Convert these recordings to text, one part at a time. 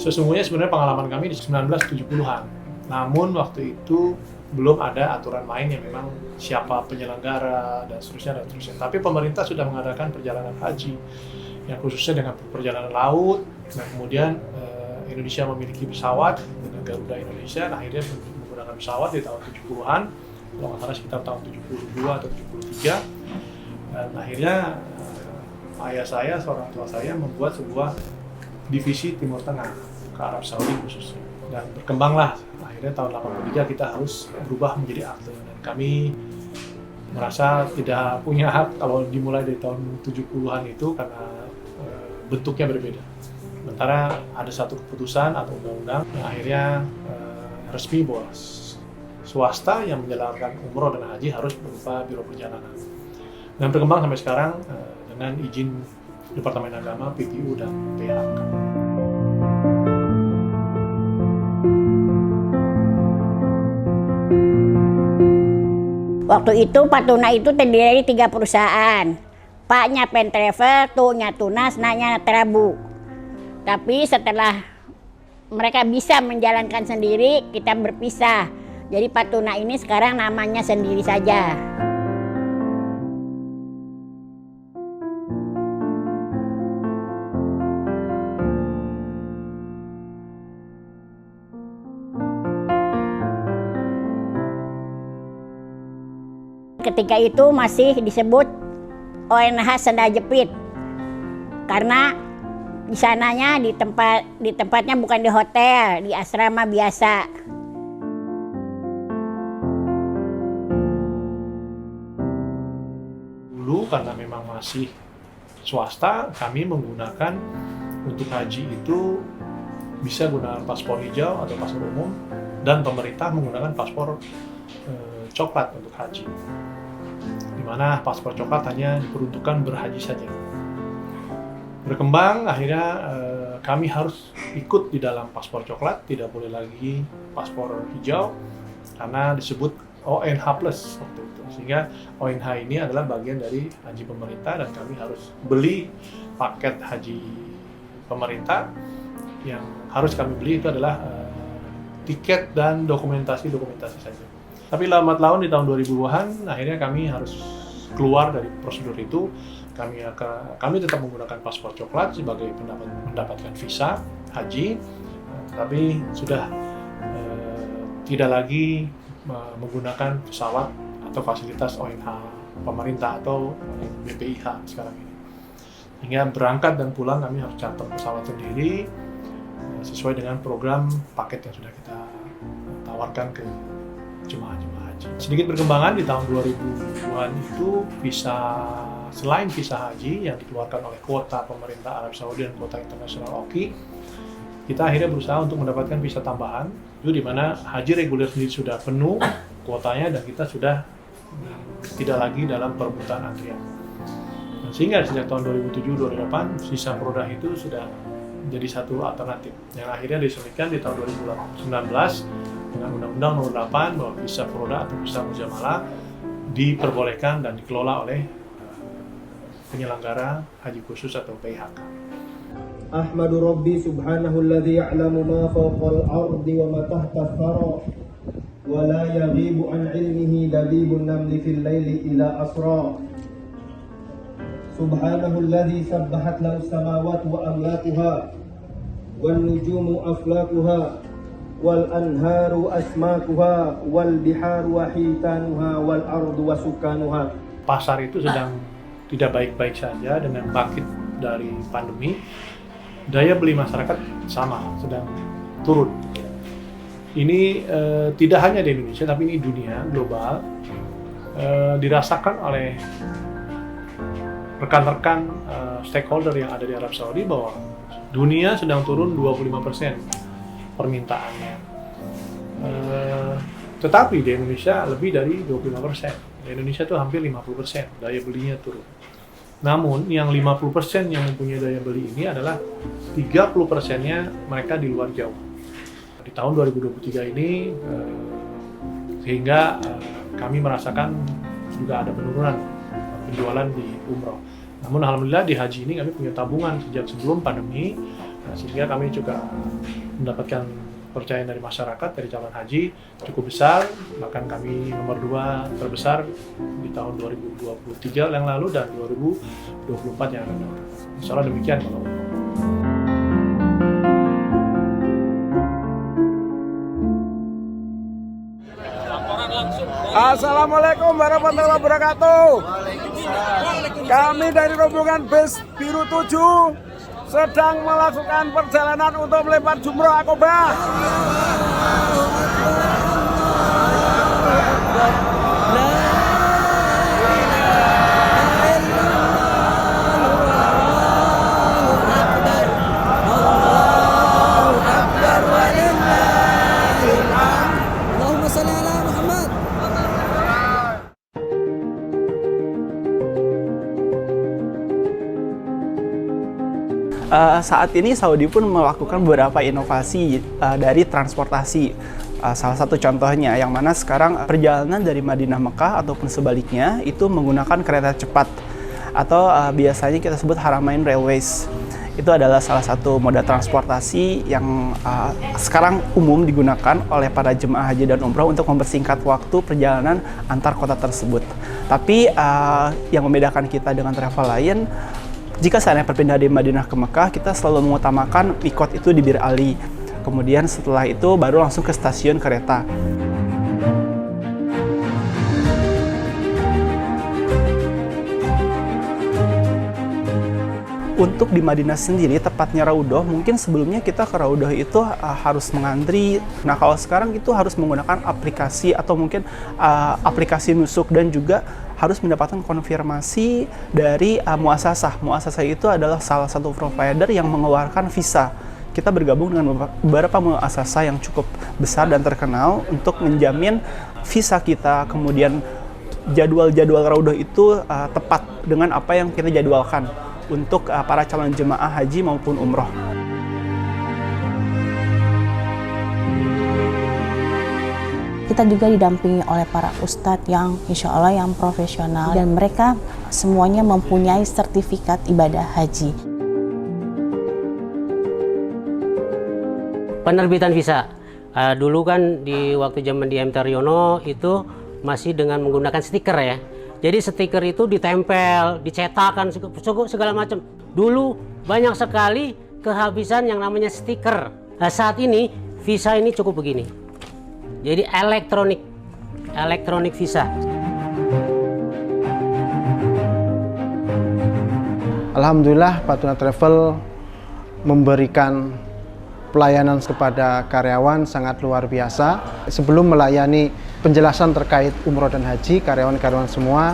Sesungguhnya sebenarnya pengalaman kami di 1970-an. Namun waktu itu belum ada aturan main yang memang siapa penyelenggara dan seterusnya dan seterusnya. Tapi pemerintah sudah mengadakan perjalanan haji yang khususnya dengan perjalanan laut, dan kemudian Indonesia memiliki pesawat dengan Garuda Indonesia. Nah, akhirnya menggunakan pesawat di tahun 70-an, kalau nggak salah sekitar tahun 72 atau 73. Dan akhirnya ayah saya, seorang tua saya membuat sebuah divisi Timur Tengah ke Arab Saudi khususnya. Dan berkembanglah, akhirnya tahun 83 kita harus berubah menjadi akte. Dan kami merasa tidak punya hak kalau dimulai dari tahun 70-an itu karena bentuknya berbeda. Sementara ada satu keputusan atau undang-undang yang akhirnya resmi bahwa swasta yang menjalankan umroh dan haji harus berupa biro perjalanan. Dan berkembang sampai sekarang dengan izin Departemen Agama, PPU, dan PHK. Waktu itu Patuna itu terdiri dari 3 perusahaan. Paknya Pen Travel, tunya Tunas, nanya Terabu. Tapi setelah mereka bisa menjalankan sendiri, kita berpisah. Jadi Patuna ini sekarang namanya sendiri saja. Ketika itu masih disebut ONH Senda Jepit karena di sananya di tempatnya bukan di hotel, di asrama biasa. Dulu karena memang masih swasta, kami menggunakan untuk haji itu bisa gunakan paspor hijau atau paspor umum, dan pemerintah menggunakan paspor coklat untuk haji, di mana paspor coklat hanya diperuntukkan berhaji saja. Berkembang, akhirnya kami harus ikut di dalam paspor coklat, tidak boleh lagi paspor hijau karena disebut ONH Plus waktu itu. Sehingga ONH ini adalah bagian dari haji pemerintah dan kami harus beli paket haji pemerintah. Yang harus kami beli itu adalah tiket dan dokumentasi saja. Tapi lambat laun di tahun 2000-an akhirnya kami harus keluar dari prosedur itu. Kami tetap menggunakan paspor coklat sebagai mendapatkan visa haji, tapi sudah tidak lagi menggunakan pesawat atau fasilitas ONH pemerintah atau BPIH sekarang ini. Hingga berangkat dan pulang kami harus charter pesawat sendiri sesuai dengan program paket yang sudah kita tawarkan ke jemaah-jemaah haji. Sedikit perkembangan di tahun 2000-an itu selain visa haji yang dikeluarkan oleh kuota pemerintah Arab Saudi dan kuota internasional OKI, kita akhirnya berusaha untuk mendapatkan visa tambahan, itu di mana haji reguler sendiri sudah penuh kuotanya dan kita sudah tidak lagi dalam perebutan antrian. Sehingga sejak tahun 2007-2008 visa Prodah itu sudah jadi satu alternatif yang akhirnya diselesaikan di tahun 2019 dengan Undang-Undang Nomor 8 bahwa visa Prodah atau visa Mujamalah diperbolehkan dan dikelola oleh penyelenggara haji khusus atau PHK. Ahmadu Rabbi subhanahu alladhi ya'lamu ma fawqal ardi wa ma tahta thara wa la yaghibu an ilmihi dabibun namli fil layli ila asra. Subhanahu alladhi sabbahat lahu samawati wa amlatuha wan nujumu aflakuha wal anharu asmakuha wal biharu wahitanuha wal ardu wasukanuha. Pasar itu sedang tidak baik-baik saja dengan bangkit dari pandemi. Daya beli masyarakat sedang turun. Ini tidak hanya di Indonesia tapi ini dunia global, dirasakan oleh rekan-rekan stakeholder yang ada di Arab Saudi bahwa dunia sedang turun 25% permintaannya. Tetapi di Indonesia lebih dari 25%. Di Indonesia itu hampir 50% daya belinya turun. Namun yang 50% yang mempunyai daya beli ini adalah 30%-nya mereka di luar Jawa. Di tahun 2023 ini sehingga kami merasakan juga ada penurunan penjualan di umroh. Namun alhamdulillah di haji ini kami punya tabungan sejak sebelum pandemi Nah, sehingga kami juga mendapatkan percayaan dari masyarakat, dari calon haji cukup besar, bahkan kami nomor 2 terbesar di tahun 2023 yang lalu dan 2024 yang akan datang. Insya Allah demikian kalau Assalamualaikum warahmatullahi wabarakatuh. Kami dari rombongan bus biru 7 sedang melakukan perjalanan untuk melempar jumroh akobah. Saat ini Saudi pun melakukan beberapa inovasi dari transportasi. Salah satu contohnya yang mana sekarang perjalanan dari Madinah Mekah ataupun sebaliknya itu menggunakan kereta cepat atau biasanya kita sebut Haramain Railways. Itu adalah salah satu moda transportasi yang sekarang umum digunakan oleh para jemaah haji dan umroh untuk mempersingkat waktu perjalanan antar kota tersebut. Tapi yang membedakan kita dengan travel lain, jika seandainya perpindahan dari Madinah ke Mekah, kita selalu mengutamakan mikot itu di Bir Ali. Kemudian setelah itu baru langsung ke stasiun kereta. Untuk di Madinah sendiri, tepatnya Raudhah, mungkin sebelumnya kita ke Raudhah itu harus mengantri. Nah, kalau sekarang itu harus menggunakan aplikasi atau mungkin aplikasi nusuk dan juga harus mendapatkan konfirmasi dari muasasah. Muasasah itu adalah salah satu provider yang mengeluarkan visa. Kita bergabung dengan beberapa muasasah yang cukup besar dan terkenal untuk menjamin visa kita, kemudian jadwal-jadwal Raudhah itu tepat dengan apa yang kita jadwalkan untuk para calon jemaah haji maupun umroh. Kita juga didampingi oleh para ustadz yang insya Allah yang profesional dan mereka semuanya mempunyai sertifikat ibadah haji. Penerbitan visa, dulu kan di waktu zaman di M. Taryono itu masih dengan menggunakan stiker ya. Jadi stiker itu ditempel, dicetakkan segala macam. Dulu banyak sekali kehabisan yang namanya stiker. Nah, saat ini visa ini cukup begini. Jadi elektronik visa. Alhamdulillah Patuna Travel memberikan pelayanan kepada karyawan sangat luar biasa. Sebelum melayani penjelasan terkait umroh dan haji, karyawan-karyawan semua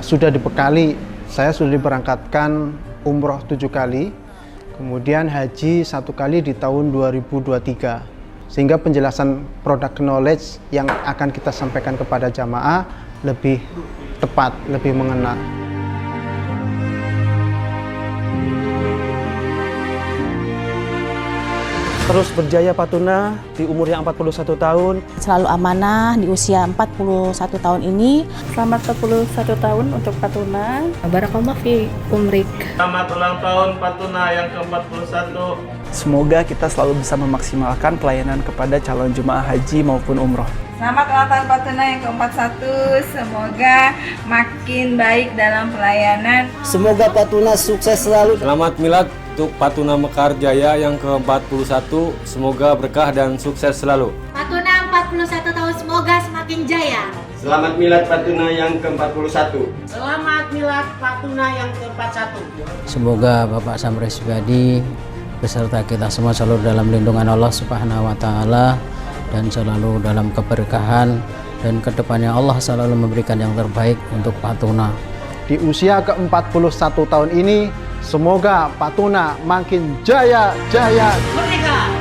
sudah dibekali. Saya sudah diberangkatkan umroh 7 kali, kemudian haji 1 kali di tahun 2023. Sehingga penjelasan product knowledge yang akan kita sampaikan kepada jamaah lebih tepat, lebih mengena. Terus berjaya Patuna di umur yang 41 tahun. Selalu amanah di usia 41 tahun ini. Selamat 41 tahun untuk Patuna. Barakallah fi umrik. Selamat ulang tahun Patuna yang ke-41. Semoga kita selalu bisa memaksimalkan pelayanan kepada calon jemaah haji maupun umroh. Selamat ulang tahun Patuna yang ke-41. Semoga makin baik dalam pelayanan. Semoga Patuna sukses selalu. Selamat milad untuk Patuna Mekar Jaya yang ke-41. Semoga berkah dan sukses selalu. Patuna 41 tahun semoga semakin jaya. Selamat milad Patuna yang ke-41. Selamat milad Patuna yang ke-41. Semoga Bapak Samri Subadi beserta kita semua selalu dalam lindungan Allah Subhanahu wa taala dan selalu dalam keberkahan, dan kedepannya Allah selalu memberikan yang terbaik untuk Patuna. Di usia ke-41 tahun ini, semoga Patuna makin jaya. Merdeka!